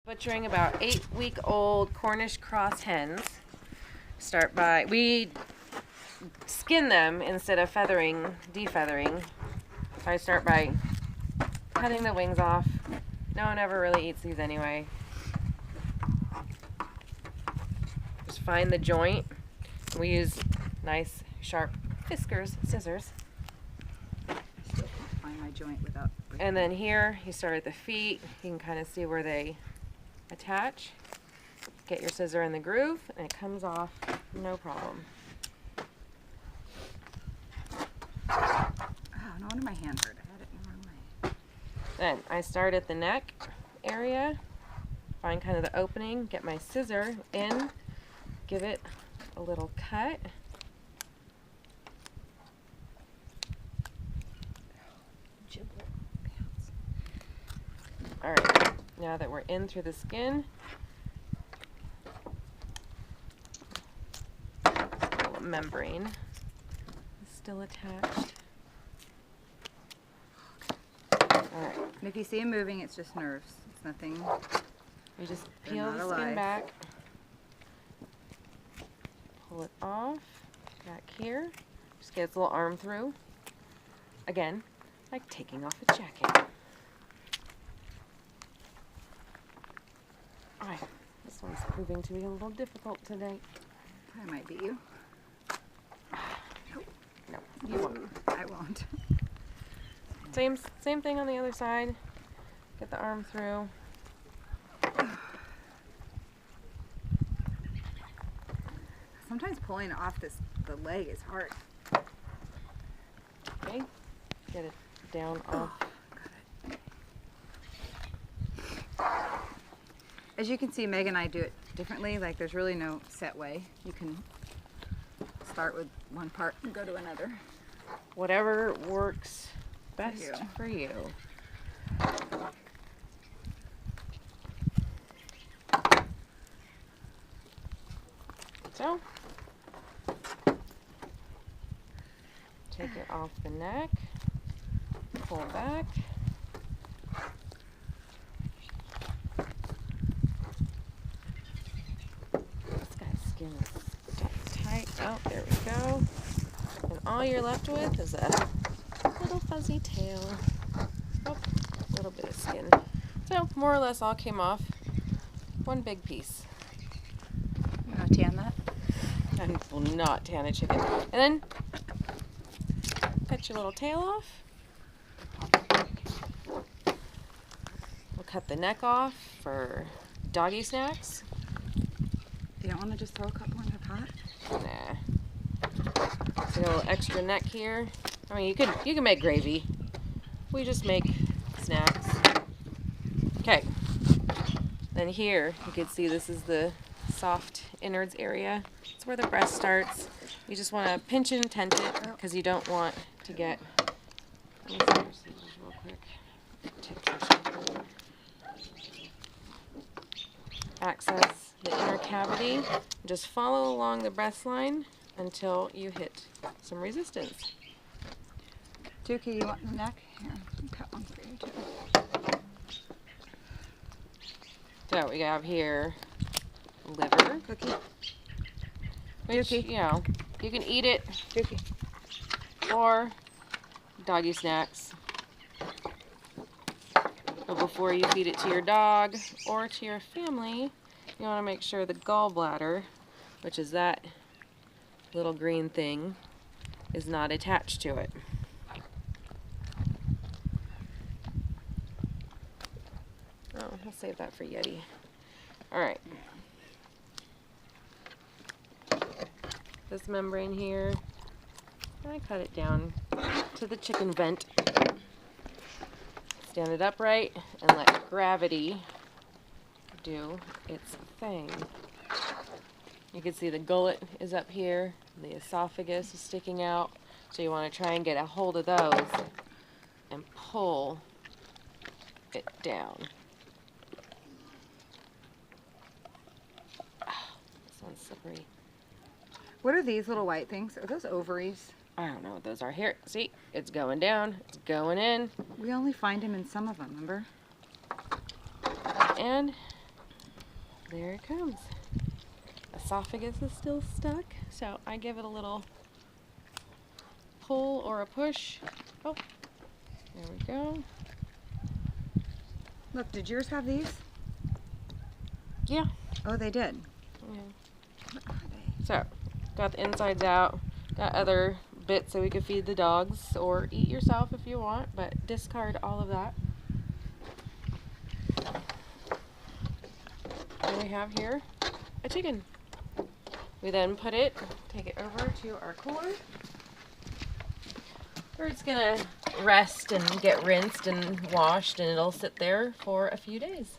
Butchering about 8-week-old Cornish cross hens. We skin them instead of defeathering. So I start by cutting the wings off. No one ever really eats these anyway. Just find the joint. We use nice sharp scissors. I still can't find my joint without breaking. And then here, you start at the feet. You can kind of see where they attach. Get your scissor in the groove, and it comes off no problem. Oh, no wonder my hand hurt. I had it in the wrong way. Then I start at the neck area, find kind of the opening, get my scissor in, give it a little cut. All right, now that we're in through the skin, this little membrane is still attached. All right. And if you see him moving, it's just nerves. It's nothing. You just They're peel not the skin alive. back, pull it off, back here, just get its little arm through. Again, like taking off a jacket. Alright, this one's proving to be a little difficult today. I might beat you. No, you won't. I won't. Same thing on the other side. Get the arm through. Sometimes pulling off the leg is hard. Okay, get it down off. As you can see, Meg and I do it differently. Like, there's really no set way. You can start with one part and go to another. Whatever works best you. for you. So, take it off the neck, pull back. This guy's skin is tight. Oh, there we go. And all you're left with is a little fuzzy tail. Oh, a little bit of skin. So, more or less all came off. One big piece. You want to tan that? I will not tan a chicken. And then cut your little tail off. We'll cut the neck off for doggy snacks. You don't want to just throw a couple in the pot? Nah. See a little extra neck here. I mean, you can make gravy. We just make snacks. Okay. Then here, you can see this is the soft innards area. It's where the breast starts. You just want to pinch and tent it because you don't want to get. Let me see your scissors real quick. Access the inner cavity. Just follow along the breast line until you hit some resistance. Dookie, you want the neck? Here, I'll cut one for you too. So we have here liver. Cookie. Which, Dookie. you know, you can eat it Dookie. or doggy snacks. But before you feed it to your dog or to your family, you want to make sure the gallbladder, which is that little green thing, is not attached to it. Oh, I'll save that for Yeti. Alright. This membrane here, I cut it down to the chicken vent. Stand it upright and let gravity do its thing. You can see the gullet is up here, the esophagus is sticking out, so you want to try and get a hold of those and pull it down. Oh, this one's slippery. What are these little white things? Are those ovaries? I don't know what those are. Here, see, it's going down, it's going in, We only find them in some of them, remember? and there it comes. Esophagus is still stuck, so I give it a little pull or a push. Oh, there we go. Look, did yours have these? Yeah. Oh, they did. Yeah. What are they? So, got the insides out. Got other bits so we could feed the dogs or eat yourself if you want, but discard all of that. And we have here a chicken. We then take it over to our cooler, where it's gonna rest and get rinsed and washed, and it'll sit there for a few days.